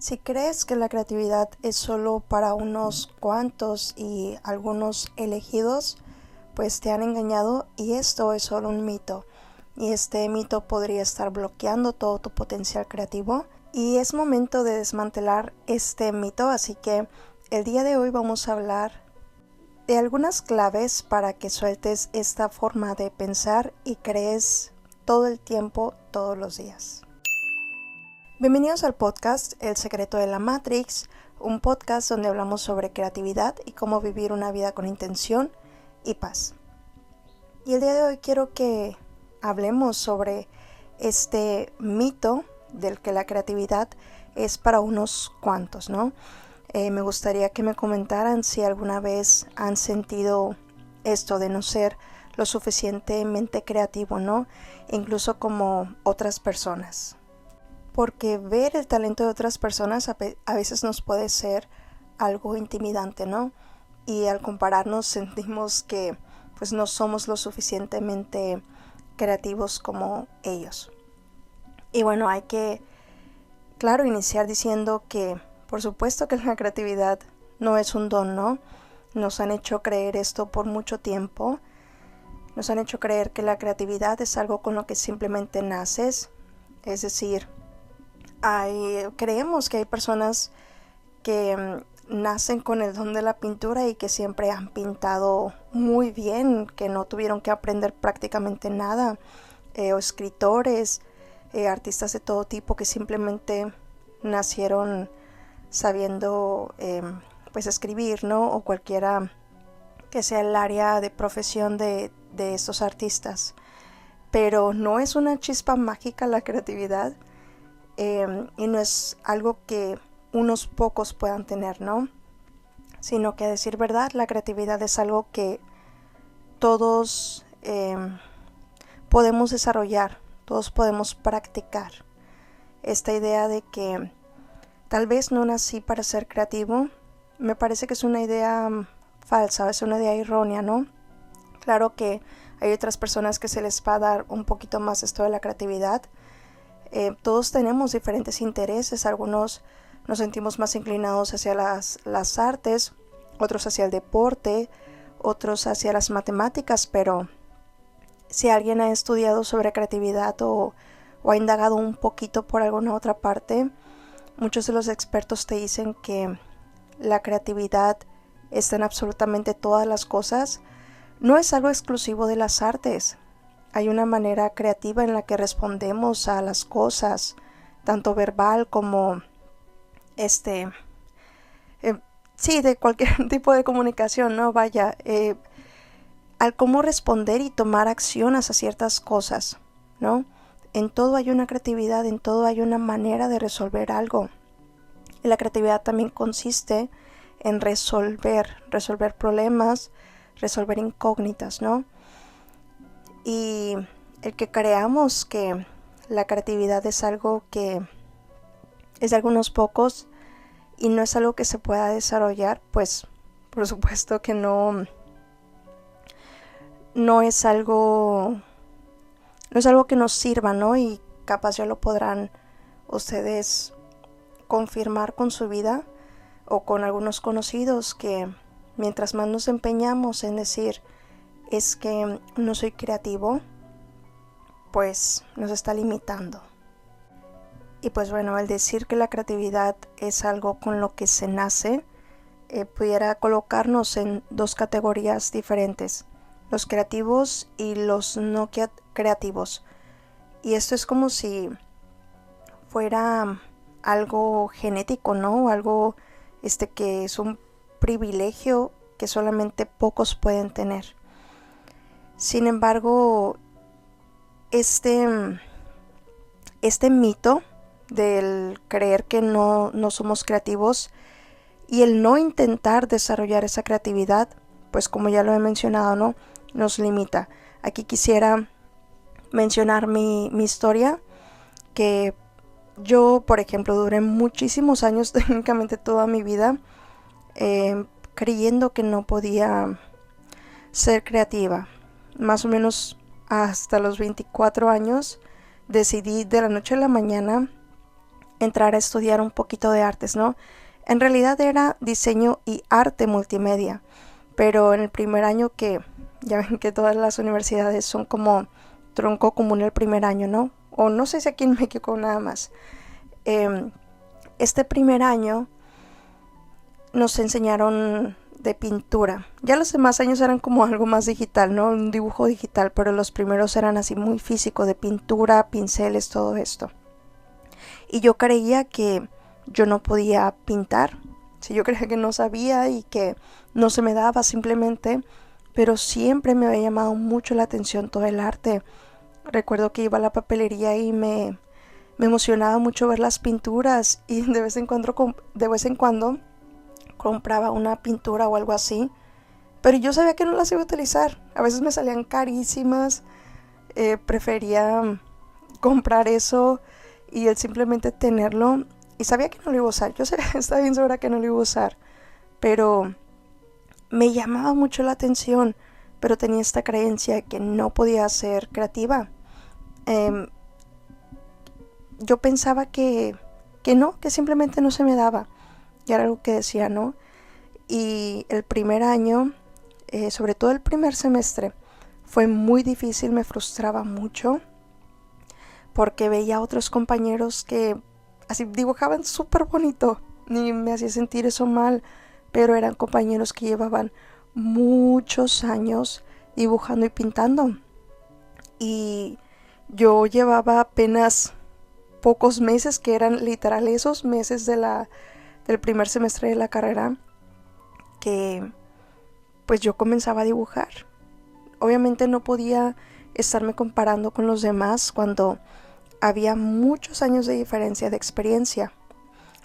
Si crees que la creatividad es solo para unos cuantos y algunos elegidos, pues te han engañado y esto es solo un mito. Y este mito podría estar bloqueando todo tu potencial creativo. Y es momento de desmantelar este mito, así que el día de hoy vamos a hablar de algunas claves para que sueltes esta forma de pensar y crees todo el tiempo, todos los días. Bienvenidos al podcast El secreto de la Matrix, un podcast donde hablamos sobre creatividad y cómo vivir una vida con intención y paz. Y el día de hoy quiero que hablemos sobre este mito del que la creatividad es para unos cuantos, ¿no? Me gustaría que me comentaran si alguna vez han sentido esto de no ser lo suficientemente creativo, ¿no? Incluso como otras personas. Porque ver el talento de otras personas a veces nos puede ser algo intimidante, ¿no? Y al compararnos sentimos que pues no somos lo suficientemente creativos como ellos. Y bueno, hay que, claro, iniciar diciendo que por supuesto que la creatividad no es un don, ¿no? Nos han hecho creer esto por mucho tiempo. Nos han hecho creer que la creatividad es algo con lo que simplemente naces. Es decir, creemos que hay personas que nacen con el don de la pintura y que siempre han pintado muy bien, que no tuvieron que aprender prácticamente nada, o escritores, artistas de todo tipo que simplemente nacieron sabiendo pues escribir, ¿no? O cualquiera que sea el área de profesión de estos artistas. Pero no es una chispa mágica la creatividad. Y no es algo que unos pocos puedan tener, ¿no? Sino que a decir verdad, la creatividad es algo que todos podemos desarrollar, todos podemos practicar. Esta idea de que tal vez no nací para ser creativo, me parece que es una idea falsa, es una idea errónea, ¿no? Claro que hay otras personas que se les va a dar un poquito más esto de la creatividad. Todos tenemos diferentes intereses, algunos nos sentimos más inclinados hacia las artes, otros hacia el deporte, otros hacia las matemáticas, pero si alguien ha estudiado sobre creatividad o ha indagado un poquito por alguna otra parte, muchos de los expertos te dicen que la creatividad está en absolutamente todas las cosas, no es algo exclusivo de las artes. Hay una manera creativa en la que respondemos a las cosas, tanto verbal como sí, de cualquier tipo de comunicación, ¿no? Vaya, al cómo responder y tomar acción hacia ciertas cosas, ¿no? En todo hay una creatividad, en todo hay una manera de resolver algo. Y la creatividad también consiste en resolver problemas, resolver incógnitas, ¿no? Y el que creamos que la creatividad es algo que es de algunos pocos y no es algo que se pueda desarrollar, pues por supuesto que no es algo que nos sirva, ¿no? Y capaz ya lo podrán ustedes confirmar con su vida o con algunos conocidos que mientras más nos empeñamos en decir es que no soy creativo, pues nos está limitando. Y pues bueno, al decir que la creatividad es algo con lo que se nace, pudiera colocarnos en dos categorías diferentes, los creativos y los no creativos. Y esto es como si fuera algo genético, ¿no? Algo que es un privilegio que solamente pocos pueden tener. Sin embargo, este mito del creer que no somos creativos y el no intentar desarrollar esa creatividad, pues como ya lo he mencionado, ¿no? Nos limita. Aquí quisiera mencionar mi historia, que yo, por ejemplo, duré muchísimos años, técnicamente toda mi vida, creyendo que no podía ser creativa. Más o menos hasta los 24 años decidí de la noche a la mañana entrar a estudiar un poquito de artes, ¿no? En realidad era diseño y arte multimedia, pero en el primer año, que ya ven que todas las universidades son como tronco común el primer año, ¿no? O no sé si aquí en México nada más. Este primer año nos enseñaron de pintura. Ya los demás años eran como algo más digital, ¿no? Un dibujo digital, pero los primeros eran así muy físico, de pintura, pinceles, todo esto. Y yo creía que yo no podía pintar. Sí, yo creía que no sabía y que no se me daba simplemente, pero siempre me había llamado mucho la atención todo el arte. Recuerdo que iba a la papelería y me emocionaba mucho ver las pinturas, y de vez en cuando compraba una pintura o algo así, pero yo sabía que no las iba a utilizar. A veces me salían carísimas, prefería comprar eso y el simplemente tenerlo, y sabía que no lo iba a usar. Yo estaba bien segura que no lo iba a usar, pero me llamaba mucho la atención, pero tenía esta creencia que no podía ser creativa. Yo pensaba que no, que simplemente no se me daba, y era algo que decía, ¿no? Y el primer año, sobre todo el primer semestre, fue muy difícil, me frustraba mucho, porque veía a otros compañeros que así dibujaban súper bonito, ni me hacía sentir eso mal, pero eran compañeros que llevaban muchos años dibujando y pintando, y yo llevaba apenas pocos meses, que eran literal esos meses del primer semestre de la carrera, que pues yo comenzaba a dibujar. Obviamente no podía estarme comparando con los demás cuando había muchos años de diferencia de experiencia.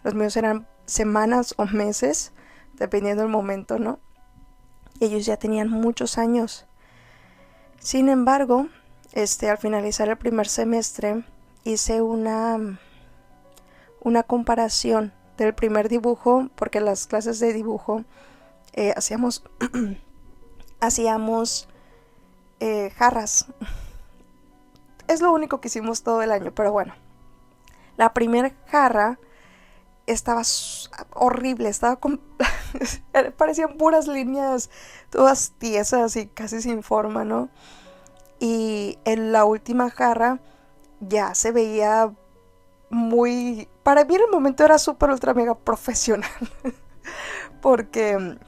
Los míos eran semanas o meses, dependiendo del momento, ¿no? Ellos ya tenían muchos años. Sin embargo, al finalizar el primer semestre, hice una comparación del primer dibujo, porque las clases de dibujo hacíamos jarras. Es lo único que hicimos todo el año, pero bueno. La primera jarra estaba horrible, parecían puras líneas, todas tiesas y casi sin forma, ¿no? Y en la última jarra ya se veía muy... Para mí en el momento era súper ultra mega profesional, porque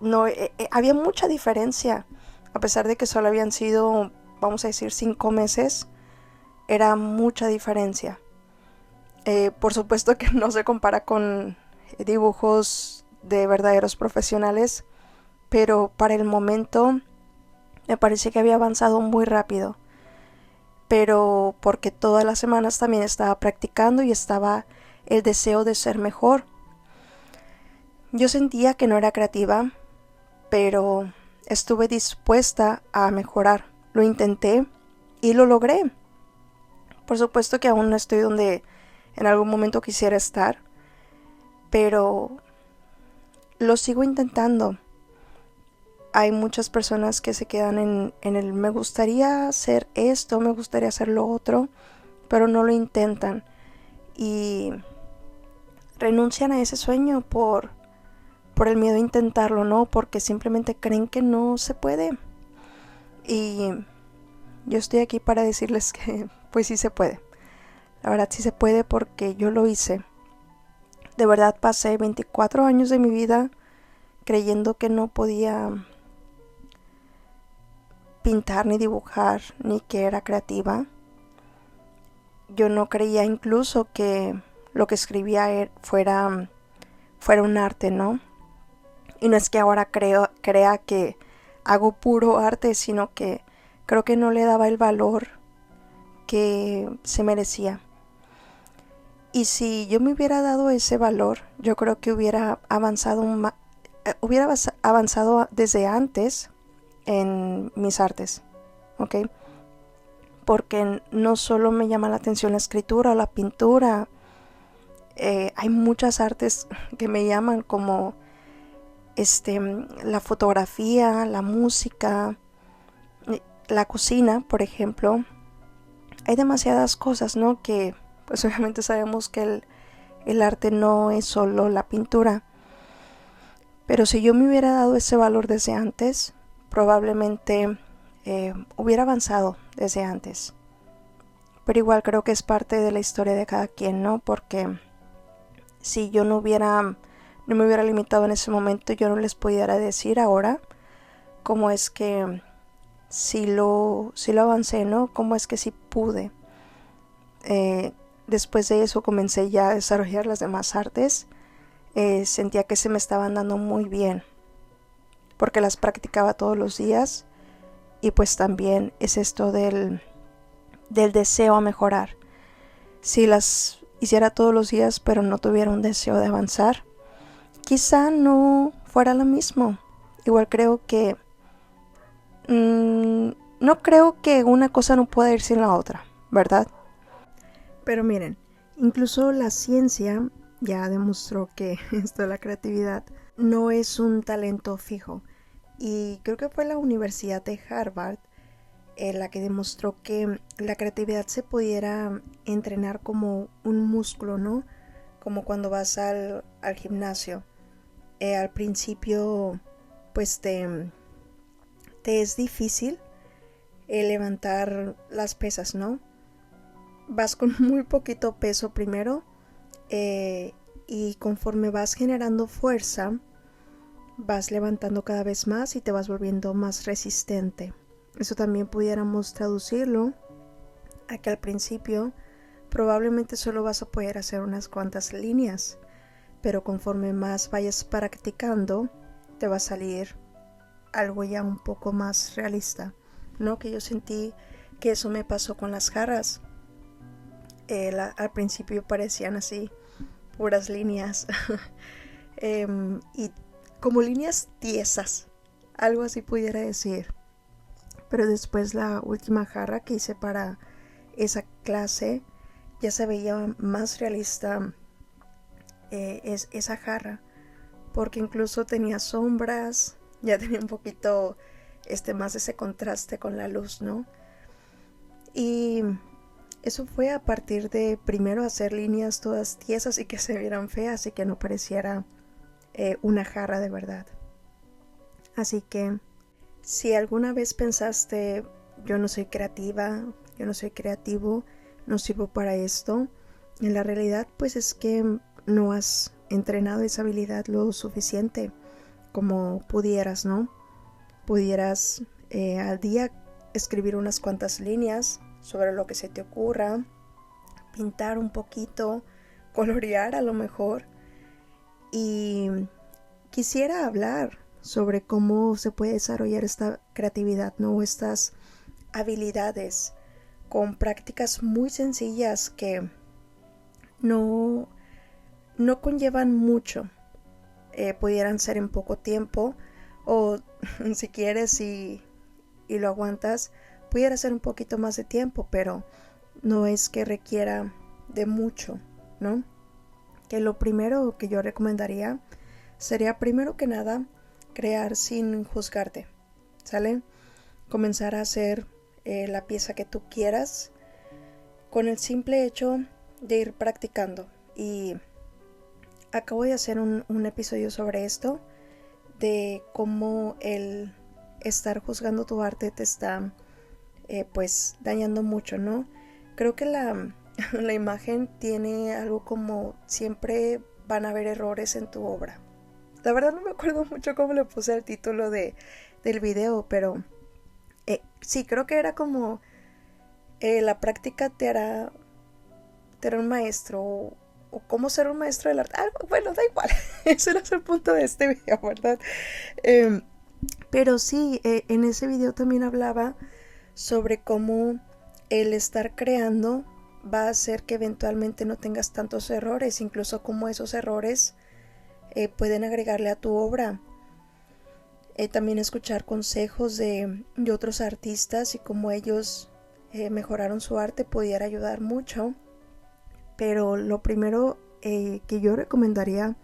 no había mucha diferencia, a pesar de que solo habían sido, vamos a decir, 5 meses, era mucha diferencia. Por supuesto que no se compara con dibujos de verdaderos profesionales, pero para el momento me parece que había avanzado muy rápido, pero porque todas las semanas también estaba practicando y estaba el deseo de ser mejor. Yo sentía que no era creativa, pero estuve dispuesta a mejorar. Lo intenté y lo logré. Por supuesto que aún no estoy donde en algún momento quisiera estar, pero lo sigo intentando. Hay muchas personas que se quedan en el me gustaría hacer esto, me gustaría hacer lo otro, pero no lo intentan y renuncian a ese sueño por el miedo a intentarlo, ¿no? Porque simplemente creen que no se puede. Y yo estoy aquí para decirles que pues sí se puede. La verdad sí se puede, porque yo lo hice. De verdad pasé 24 años de mi vida creyendo que no podía pintar ni dibujar, ni que era creativa. Yo no creía incluso que lo que escribía fuera un arte, ¿no? Y no es que ahora crea que hago puro arte, sino que creo que no le daba el valor que se merecía. Y si yo me hubiera dado ese valor, yo creo que hubiera avanzado desde antes en mis artes, ¿ok? Porque no solo me llama la atención la escritura o la pintura, hay muchas artes que me llaman, como la fotografía, la música, la cocina, por ejemplo. Hay demasiadas cosas, ¿no? que pues obviamente sabemos que el arte no es solo la pintura. Pero si yo me hubiera dado ese valor desde antes, probablemente hubiera avanzado desde antes. Pero igual creo que es parte de la historia de cada quien, ¿no? Porque si yo no me hubiera limitado en ese momento, yo no les pudiera decir ahora cómo es que sí lo avancé, ¿no? Cómo es que sí pude. Después de eso comencé ya a desarrollar las demás artes. Sentía que se me estaban dando muy bien porque las practicaba todos los días, y pues también es esto del deseo a mejorar. Si las hiciera todos los días pero no tuviera un deseo de avanzar, quizá no fuera lo mismo. Igual creo que no creo que una cosa no pueda ir sin la otra, ¿verdad? Pero miren, incluso la ciencia ya demostró que esto de la creatividad no es un talento fijo. Y creo que fue la Universidad de Harvard la que demostró que la creatividad se pudiera entrenar como un músculo, ¿no? Como cuando vas al gimnasio. Al principio, pues te es difícil levantar las pesas, ¿no? Vas con muy poquito peso primero, y conforme vas generando fuerza, vas levantando cada vez más y te vas volviendo más resistente. Eso también pudiéramos traducirlo a que al principio probablemente solo vas a poder hacer unas cuantas líneas, pero conforme más vayas practicando, te va a salir algo ya un poco más realista, ¿no? Que yo sentí que eso me pasó con las jarras. Al principio parecían así puras líneas y como líneas tiesas, algo así pudiera decir. Pero después la última jarra que hice para esa clase ya se veía más realista, esa jarra, porque incluso tenía sombras, ya tenía un poquito más ese contraste con la luz, ¿no? Y eso fue a partir de primero hacer líneas todas tiesas y que se vieran feas y que no pareciera una jarra de verdad. Así que si alguna vez pensaste, yo no soy creativa, yo no soy creativo, no sirvo para esto, en la realidad pues es que no has entrenado esa habilidad lo suficiente como pudieras, ¿no? Pudieras al día escribir unas cuantas líneas sobre lo que se te ocurra, pintar un poquito, colorear a lo mejor. Y quisiera hablar sobre cómo se puede desarrollar esta creatividad, ¿no? Estas habilidades con prácticas muy sencillas que no conllevan mucho. Pudieran ser en poco tiempo, o si quieres y lo aguantas, pudiera ser un poquito más de tiempo, pero no es que requiera de mucho, ¿no? Que lo primero que yo recomendaría sería, primero que nada, crear sin juzgarte, ¿sale? Comenzar a hacer la pieza que tú quieras con el simple hecho de ir practicando. Y acabo de hacer un episodio sobre esto, de cómo el estar juzgando tu arte te está pues dañando mucho, ¿no? Creo que la imagen tiene algo como siempre van a haber errores en tu obra. La verdad no me acuerdo mucho cómo le puse el título del video, pero sí, creo que era como la práctica te hará un maestro, o cómo ser un maestro del arte. Bueno, da igual, ese era el punto de este video, ¿verdad? Pero sí, en ese video también hablaba sobre cómo el estar creando va a hacer que eventualmente no tengas tantos errores, incluso como esos errores pueden agregarle a tu obra. También escuchar consejos de otros artistas y cómo ellos mejoraron su arte pudiera ayudar mucho. Pero lo primero que yo recomendaría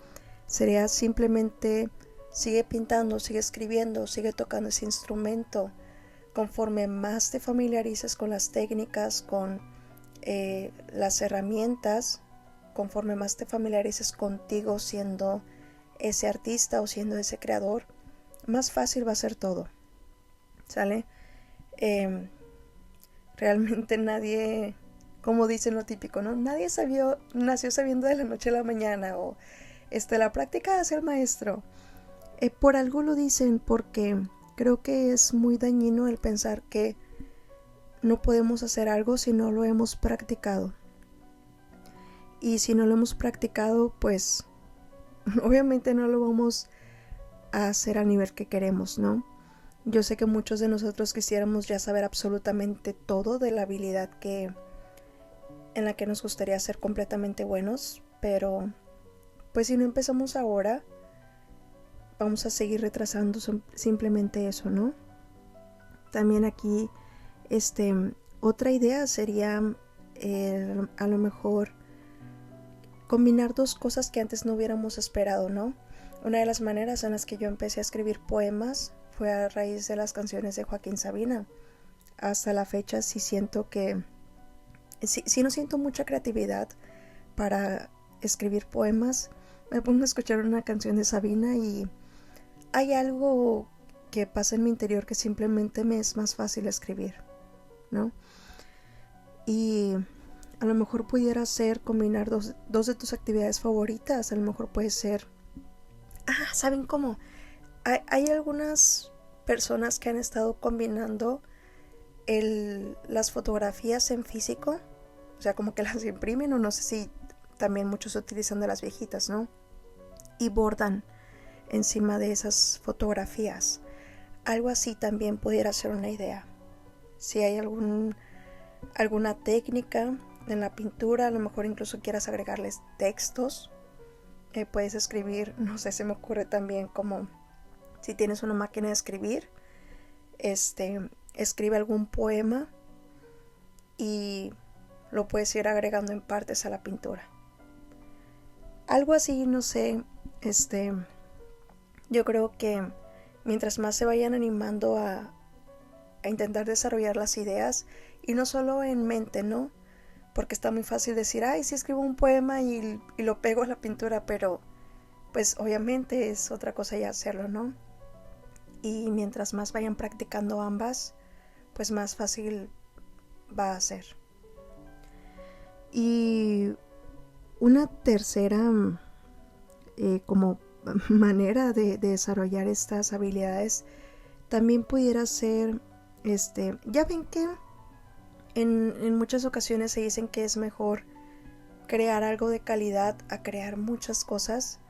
sería simplemente sigue pintando, sigue escribiendo, sigue tocando ese instrumento. Conforme más te familiarices con las técnicas, con las herramientas, conforme más te familiarices contigo siendo ese artista o siendo ese creador, más fácil va a ser todo, ¿sale? Realmente nadie, como dicen lo típico, ¿no? Nadie nació sabiendo de la noche a la mañana, o la práctica hace el maestro. Por algo lo dicen, porque creo que es muy dañino el pensar que no podemos hacer algo si no lo hemos practicado. Y si no lo hemos practicado, pues obviamente no lo vamos a hacer al nivel que queremos, ¿no? Yo sé que muchos de nosotros quisiéramos ya saber absolutamente todo de la habilidad en la que nos gustaría ser completamente buenos, pero pues si no empezamos ahora, vamos a seguir retrasando simplemente eso, ¿no? También aquí, otra idea sería a lo mejor combinar dos cosas que antes no hubiéramos esperado, ¿no? Una de las maneras en las que yo empecé a escribir poemas fue a raíz de las canciones de Joaquín Sabina. Hasta la fecha sí siento que sí no siento mucha creatividad para escribir poemas. Me pongo a escuchar una canción de Sabina y hay algo que pasa en mi interior que simplemente me es más fácil escribir, ¿no? Y a lo mejor pudiera ser combinar dos de tus actividades favoritas. A lo mejor puede ser... ¿saben cómo? Hay algunas personas que han estado combinando las fotografías en físico, o sea, como que las imprimen, o no sé si también muchos utilizan de las viejitas, ¿no? Y bordan encima de esas fotografías. Algo así también pudiera ser una idea. Si hay alguna técnica en la pintura, a lo mejor incluso quieras agregarles textos, puedes escribir, no sé, se me ocurre también como si tienes una máquina de escribir, escribe algún poema y lo puedes ir agregando en partes a la pintura. Algo así, no sé, yo creo que mientras más se vayan animando a intentar desarrollar las ideas, y no solo en mente, ¿no? Porque está muy fácil decir, sí escribo un poema y lo pego a la pintura, pero pues obviamente es otra cosa ya hacerlo, ¿no? Y mientras más vayan practicando ambas, pues más fácil va a ser. Y una tercera como manera de desarrollar estas habilidades también pudiera ser, ya ven que en muchas ocasiones se dicen que es mejor crear algo de calidad a crear muchas cosas,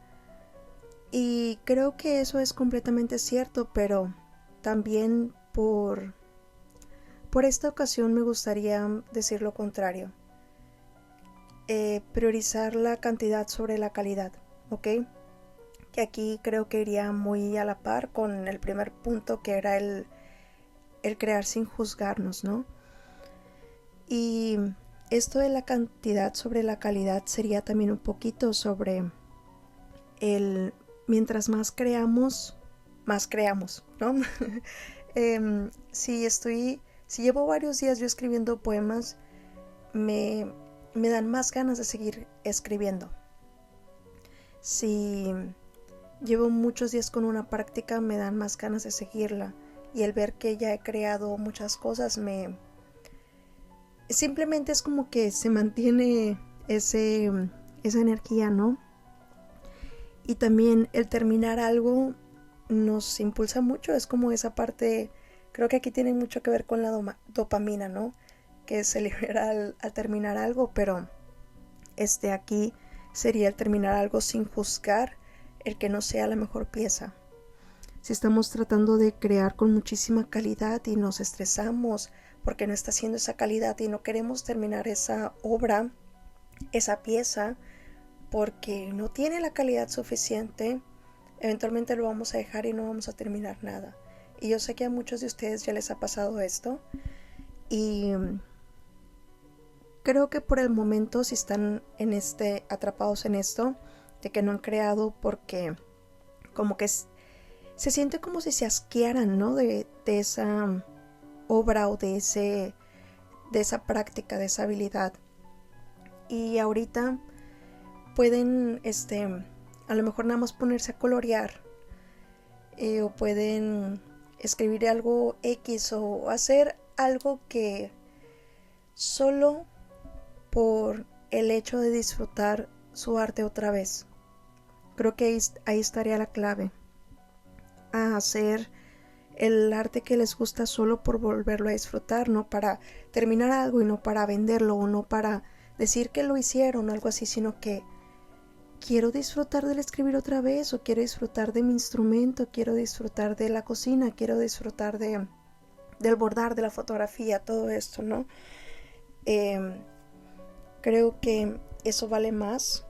y creo que eso es completamente cierto, pero también por esta ocasión me gustaría decir lo contrario. Priorizar la cantidad sobre la calidad, ¿ok? Que aquí creo que iría muy a la par con el primer punto, que era el crear sin juzgarnos, ¿no? Y esto de la cantidad sobre la calidad sería también un poquito sobre mientras más creamos, ¿no? Si llevo varios días yo escribiendo poemas, me dan más ganas de seguir escribiendo. Si llevo muchos días con una práctica, me dan más ganas de seguirla, y el ver que ya he creado muchas cosas simplemente es como que se mantiene esa energía, ¿no? Y también el terminar algo nos impulsa mucho, es como esa parte, creo que aquí tiene mucho que ver con la dopamina, ¿no? Que se libera al terminar algo, pero aquí sería el terminar algo sin juzgar el que no sea la mejor pieza. Si estamos tratando de crear con muchísima calidad y nos estresamos porque no está haciendo esa calidad y no queremos terminar esa obra, esa pieza, porque no tiene la calidad suficiente, eventualmente lo vamos a dejar y no vamos a terminar nada. Y yo sé que a muchos de ustedes ya les ha pasado esto, y creo que por el momento, si están atrapados en esto, de que no han creado porque como que se siente como si se asquearan, ¿no? De esa obra o de de esa práctica, de esa habilidad. Y ahorita pueden a lo mejor nada más ponerse a colorear, o pueden escribir algo X o hacer algo que solo por el hecho de disfrutar su arte otra vez. Creo que ahí estaría la clave, a hacer el arte que les gusta solo por volverlo a disfrutar, no para terminar algo y no para venderlo o no para decir que lo hicieron o algo así, sino que quiero disfrutar del escribir otra vez, o quiero disfrutar de mi instrumento, quiero disfrutar de la cocina, quiero disfrutar del bordar, de la fotografía, todo esto, ¿no? Creo que eso vale más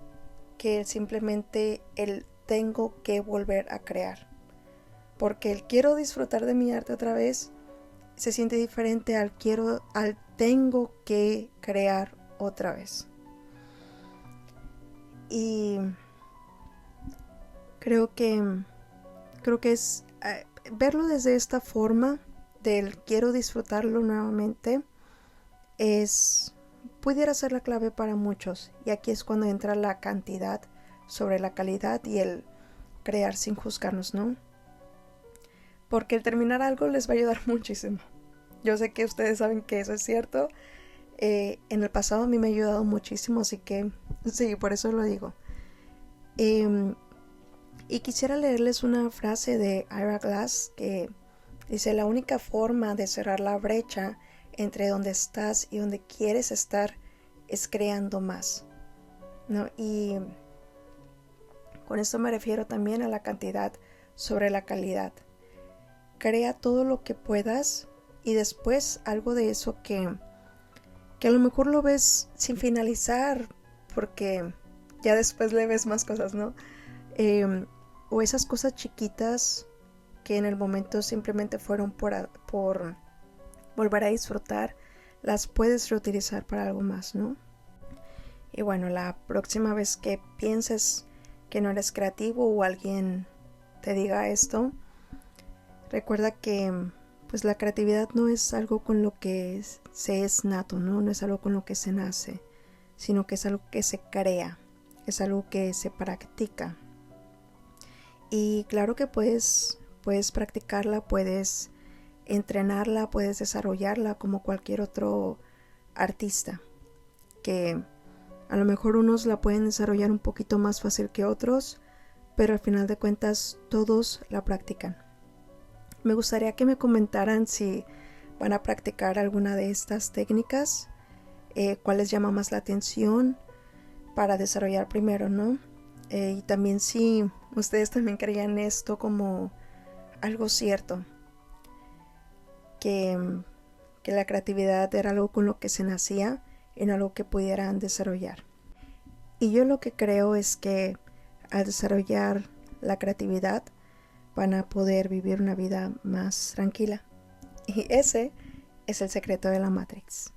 que simplemente el tengo que volver a crear, porque el quiero disfrutar de mi arte otra vez se siente diferente al tengo que crear otra vez. Y creo que es verlo desde esta forma del quiero disfrutarlo nuevamente, pudiera ser la clave para muchos. Y aquí es cuando entra la cantidad sobre la calidad y el crear sin juzgarnos, ¿no? Porque el terminar algo les va a ayudar muchísimo. Yo sé que ustedes saben que eso es cierto. En el pasado a mí me ha ayudado muchísimo, así que sí, por eso lo digo. Y quisiera leerles una frase de Ira Glass que dice: la única forma de cerrar la brecha entre donde estás y donde quieres estar es creando más, ¿no? Y con esto me refiero también a la cantidad sobre la calidad. Crea todo lo que puedas y después algo de eso que a lo mejor lo ves sin finalizar, porque ya después le ves más cosas, ¿no? O esas cosas chiquitas que en el momento simplemente fueron por volver a disfrutar, las puedes reutilizar para algo más, ¿no? Y bueno, la próxima vez que pienses que no eres creativo o alguien te diga esto, recuerda que pues la creatividad no es algo con lo que se es nato, ¿no? No es algo con lo que se nace, sino que es algo que se crea, es algo que se practica. Y claro que puedes practicarla, puedes entrenarla, puedes desarrollarla como cualquier otro artista, que a lo mejor unos la pueden desarrollar un poquito más fácil que otros, pero al final de cuentas todos la practican. Me gustaría que me comentaran si van a practicar alguna de estas técnicas, cuál les llama más la atención para desarrollar primero, ¿no? Y también si ustedes también creían esto como algo cierto, que la creatividad era algo con lo que se nacía y no algo que pudieran desarrollar. Y yo lo que creo es que al desarrollar la creatividad van a poder vivir una vida más tranquila. Y ese es el secreto de la Matrix.